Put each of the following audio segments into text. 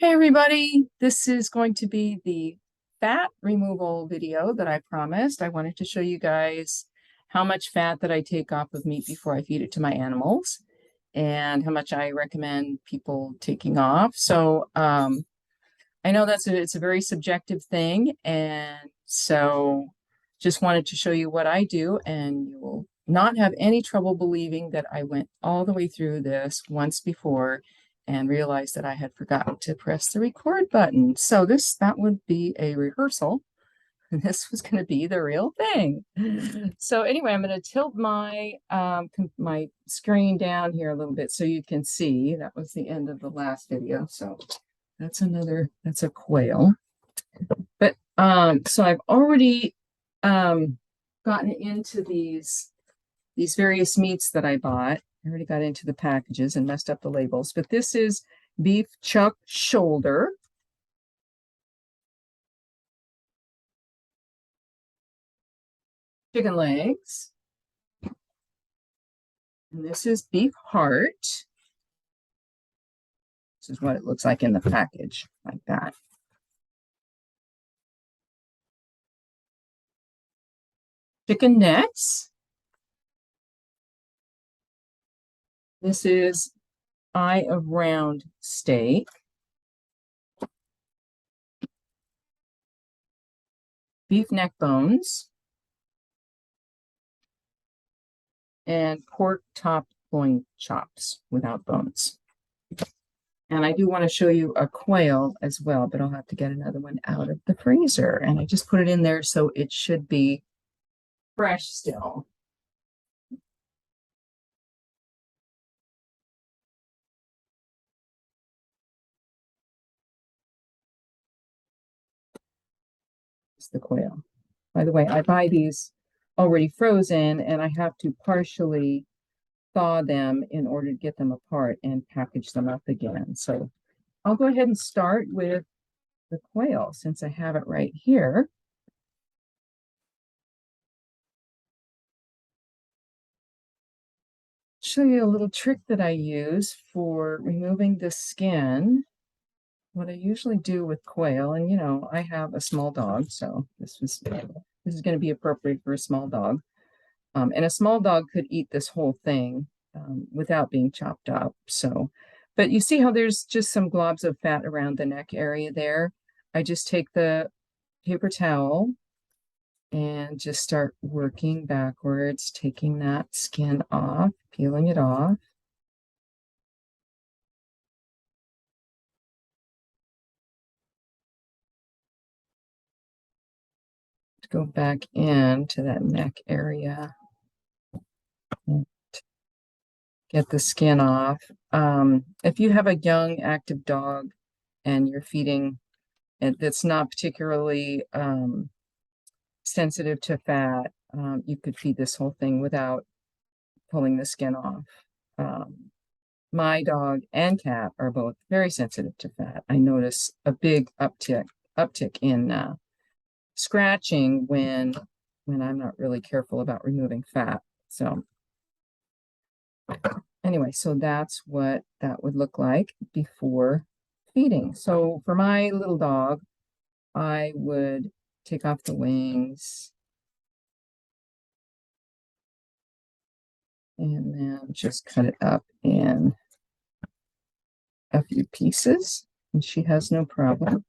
Hey everybody, this is going to be the fat removal video that I promised. I wanted to show you guys how much fat that I take off of meat before I feed it to my animals and how much I recommend people taking off. I know it's a very subjective thing, and so just wanted to show you what I do, and you will not have any trouble believing that I went all the way through this once before and realized that I had forgotten to press the record button. So that would be a rehearsal, and this was going to be the real thing. So anyway, I'm going to tilt my screen down here a little bit so you can see. That was the end of the last video. So that's a quail. But so I've already gotten into these various meats that I bought. I already got into the packages and messed up the labels, but this is beef chuck shoulder. Chicken legs. And this is beef heart. This is what it looks like in the package, like that. Chicken necks. This is eye of round steak. Beef neck bones. And pork top loin chops without bones. And I do want to show you a quail as well, but I'll have to get another one out of the freezer. And I just put it in there, so it should be fresh still. It's the quail. By the way, I buy these already frozen, and I have to partially thaw them in order to get them apart and package them up again. So I'll go ahead and start with the quail since I have it right here. Show you a little trick that I use for removing the skin. What I usually do with quail, and I have a small dog, so this is going to be appropriate for a small dog. And a small dog could eat this whole thing without being chopped up. So, but you see how there's just some globs of fat around the neck area there? I just take the paper towel and just start working backwards, taking that skin off, peeling it off. Go back into that neck area and get the skin off. If you have a young active dog and you're feeding it that's not particularly sensitive to fat, you could feed this whole thing without pulling the skin off. My dog and cat are both very sensitive to fat. I notice a big uptick in scratching when I'm not really careful about removing fat. So anyway, so that's what that would look like before feeding. So for my little dog, I would take off the wings and then just cut it up in a few pieces, and she has no problem.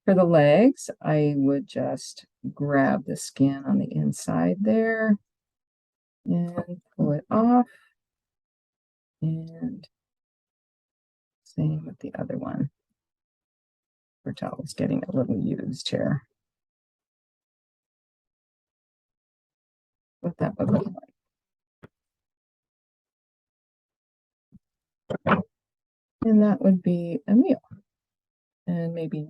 For the legs, I would just grab the skin on the inside there and pull it off. And same with the other one. Her towel's getting a little used here. What that would look like. And that would be a meal. And maybe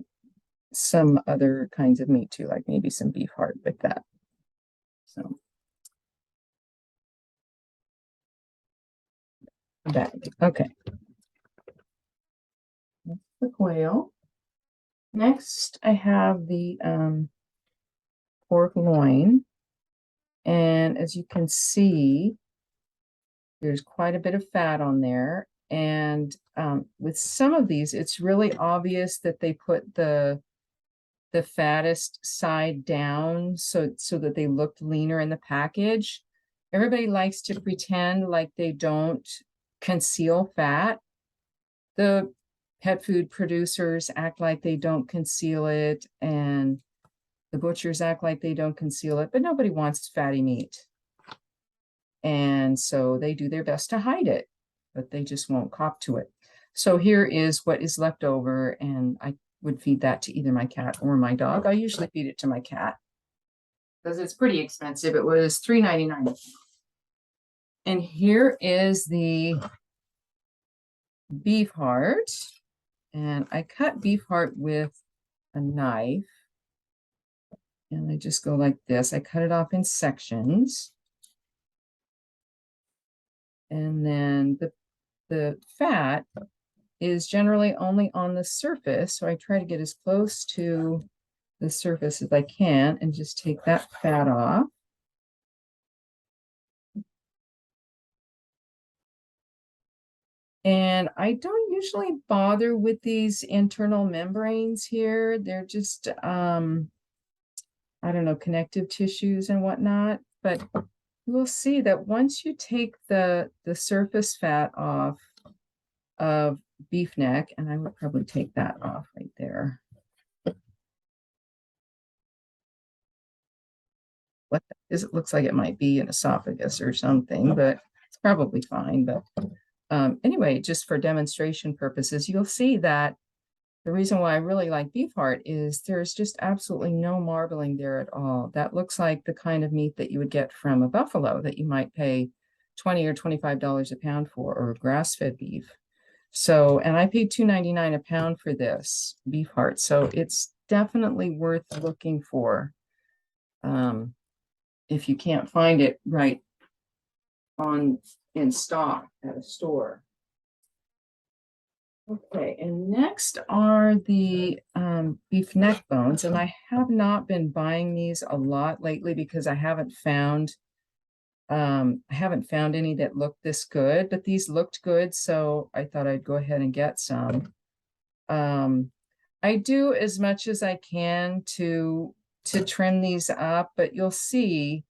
some other kinds of meat too, like maybe some beef heart with that. So okay. That's the quail. Next, I have the pork loin. And as you can see, there's quite a bit of fat on there. And with some of these, it's really obvious that they put the fattest side down so that they looked leaner in the package. Everybody likes to pretend like they don't conceal fat. The pet food producers act like they don't conceal it, and the butchers act like they don't conceal it, but nobody wants fatty meat. And so they do their best to hide it, but they just won't cop to it. So here is what is left over, and I would feed that to either my cat or my dog. I usually feed it to my cat because it's pretty expensive. It was $3.99. And here is the Beefheart. And I cut Beefheart with a knife. And I just go like this. I cut it off in sections. And then the fat is generally only on the surface. So I try to get as close to the surface as I can and just take that fat off. And I don't usually bother with these internal membranes here. They're just, I don't know, connective tissues and whatnot. But you will see that once you take the surface fat off of beef neck, and I would probably take that off right there. What is it? Looks like it might be an esophagus or something, but it's probably fine. But anyway, just for demonstration purposes, you'll see that the reason why I really like Beefheart is there's just absolutely no marbling there at all. That looks like the kind of meat that you would get from a buffalo that you might pay $20 or $25 a pound for, or grass-fed beef. So, and I paid $2.99 a pound for this Beefheart. So it's definitely worth looking for. If you can't find it right in stock at a store. Okay, and next are the beef neck bones, and I have not been buying these a lot lately because I haven't found any that look this good, but these looked good, so I thought I'd go ahead and get some. I do as much as I can to trim these up, but you'll see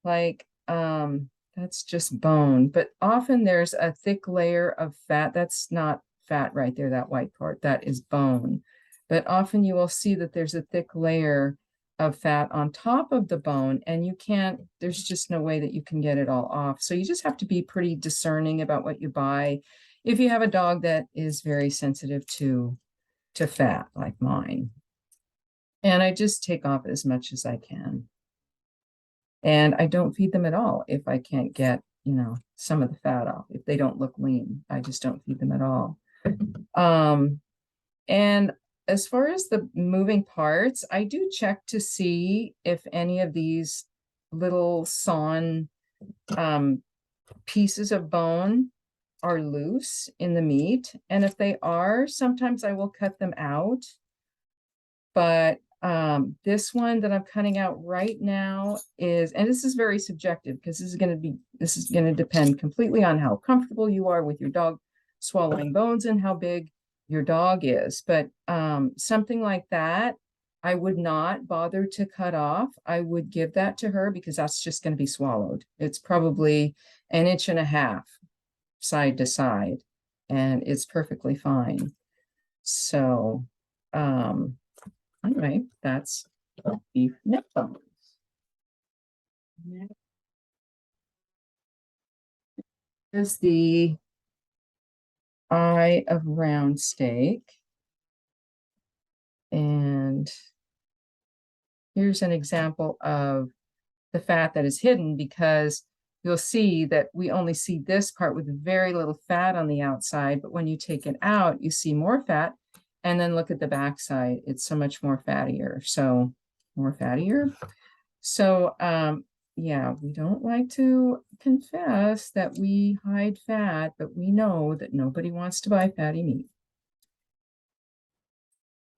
like that's just bone, but often there's a thick layer of fat. That's not fat right there, that white part, that is bone. But often you will see that there's a thick layer of fat on top of the bone, and you can't, there's just no way that you can get it all off. So you just have to be pretty discerning about what you buy. If you have a dog that is very sensitive to fat like mine. And I just take off as much as I can. And I don't feed them at all if I can't get, some of the fat off. If they don't look lean, I just don't feed them at all. And as far as the moving parts, I do check to see if any of these little sawn pieces of bone are loose in the meat. And if they are, sometimes I will cut them out. But this one that I'm cutting out right now is, and this is very subjective because this is going to depend completely on how comfortable you are with your dog swallowing bones and how big your dog is. But something like that, I would not bother to cut off. I would give that to her because that's just going to be swallowed. It's probably 1.5 inches side to side, and it's perfectly fine. So, anyway, that's beef neck bones. Next is the eye of round steak. And here's an example of the fat that is hidden, because you'll see that we only see this part with very little fat on the outside, but when you take it out, you see more fat. And then look at the backside, it's so much more fattier. So more fattier. So yeah, we don't like to confess that we hide fat, but we know that nobody wants to buy fatty meat.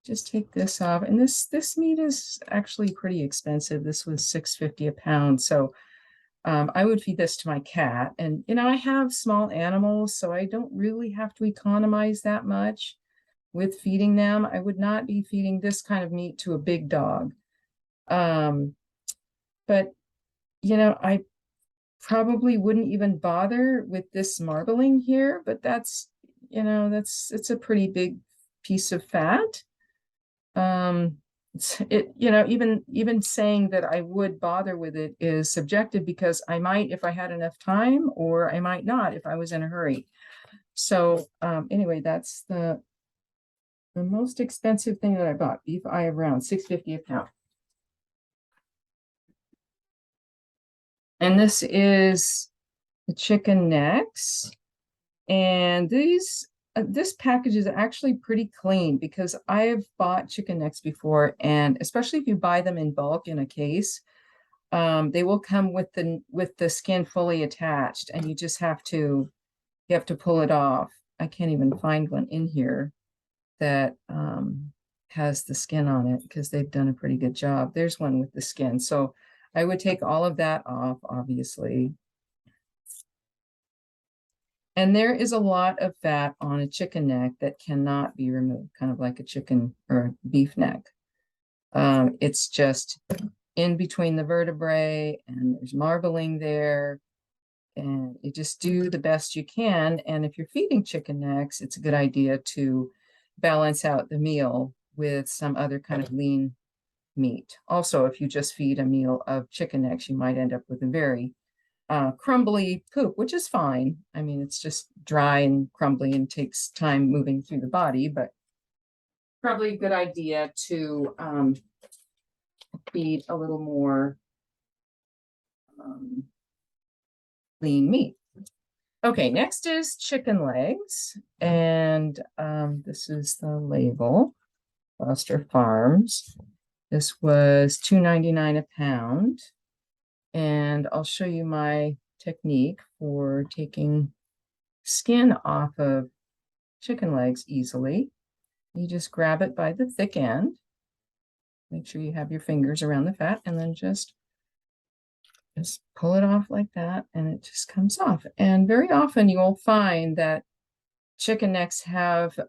Just take this off. And this meat is actually pretty expensive. This was $6.50 a pound. So I would feed this to my cat. And, I have small animals, so I don't really have to economize that much with feeding them. I would not be feeding this kind of meat to a big dog. Um, but, I probably wouldn't even bother with this marbling here, but it's a pretty big piece of fat. Even saying that I would bother with it is subjective because I might if I had enough time, or I might not if I was in a hurry. So anyway, that's the most expensive thing that I bought. Beef eye around $6.50 a pound. And this is the chicken necks. And this package is actually pretty clean because I've bought chicken necks before, and especially if you buy them in bulk in a case, they will come with the skin fully attached, and you have to pull it off. I can't even find one in here that has the skin on it because they've done a pretty good job. There's one with the skin. So I would take all of that off, obviously. And there is a lot of fat on a chicken neck that cannot be removed, kind of like a chicken or beef neck. It's just in between the vertebrae, and there's marbling there, and you just do the best you can. And if you're feeding chicken necks, it's a good idea to balance out the meal with some other kind of lean meat. Also, if you just feed a meal of chicken necks, you might end up with a very crumbly poop, which is fine. I mean, it's just dry and crumbly and takes time moving through the body, but probably a good idea to feed a little more lean meat. Okay, next is chicken legs, and this is the label, Foster Farms. This was $2.99 a pound, and I'll show you my technique for taking skin off of chicken legs easily. You just grab it by the thick end. Make sure you have your fingers around the fat, and then just pull it off like that, and it just comes off. And very often you will find that chicken necks have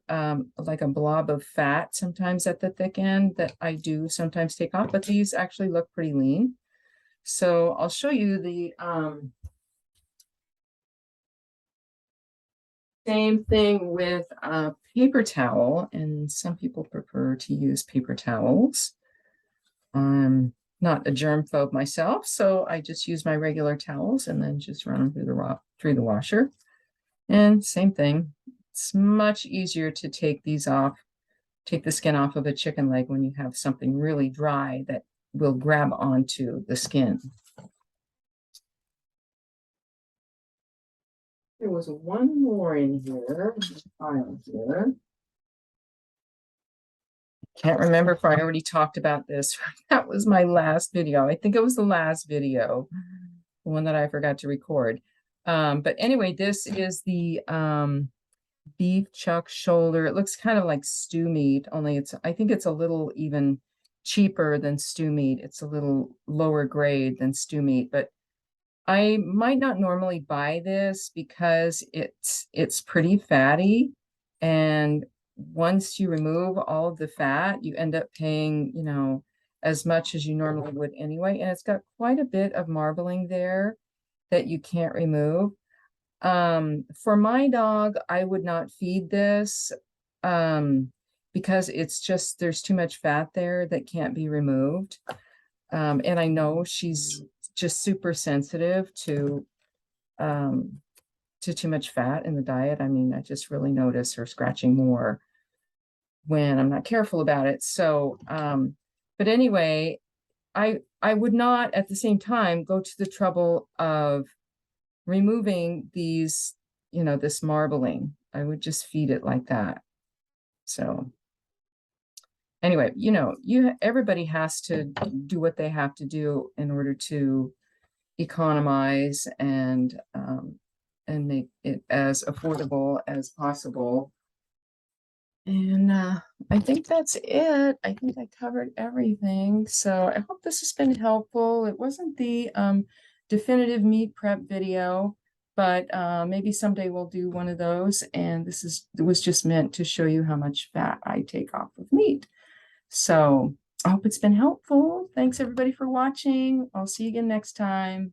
like a blob of fat sometimes at the thick end that I do sometimes take off, but these actually look pretty lean. So I'll show you the same thing with a paper towel, and some people prefer to use paper towels. I'm not a germphobe myself, so I just use my regular towels and then just run them through the washer. And same thing. It's much easier to take these off, take the skin off of a chicken leg when you have something really dry that will grab onto the skin. There was one more in here, file here. Can't remember if I already talked about this. That was my last video. I think it was the last video, the one that I forgot to record. But anyway, this is the beef chuck shoulder. It looks kind of like stew meat, only I think it's a little even cheaper than stew meat. It's a little lower grade than stew meat, but I might not normally buy this because it's pretty fatty, and once you remove all of the fat, you end up paying, as much as you normally would anyway, and it's got quite a bit of marbling there that you can't remove. For my dog, I would not feed this because there's too much fat there that can't be removed. And I know she's just super sensitive to too much fat in the diet. I mean, I just really notice her scratching more when I'm not careful about it. So, but anyway, I would not at the same time go to the trouble of removing these, this marbling. I would just feed it like that. So anyway, everybody has to do what they have to do in order to economize and make it as affordable as possible. And I think that's it. I think I covered everything. So I hope this has been helpful. It wasn't the definitive meat prep video, but maybe someday we'll do one of those. And it was just meant to show you how much fat I take off of meat. So I hope it's been helpful. Thanks everybody for watching. I'll see you again next time.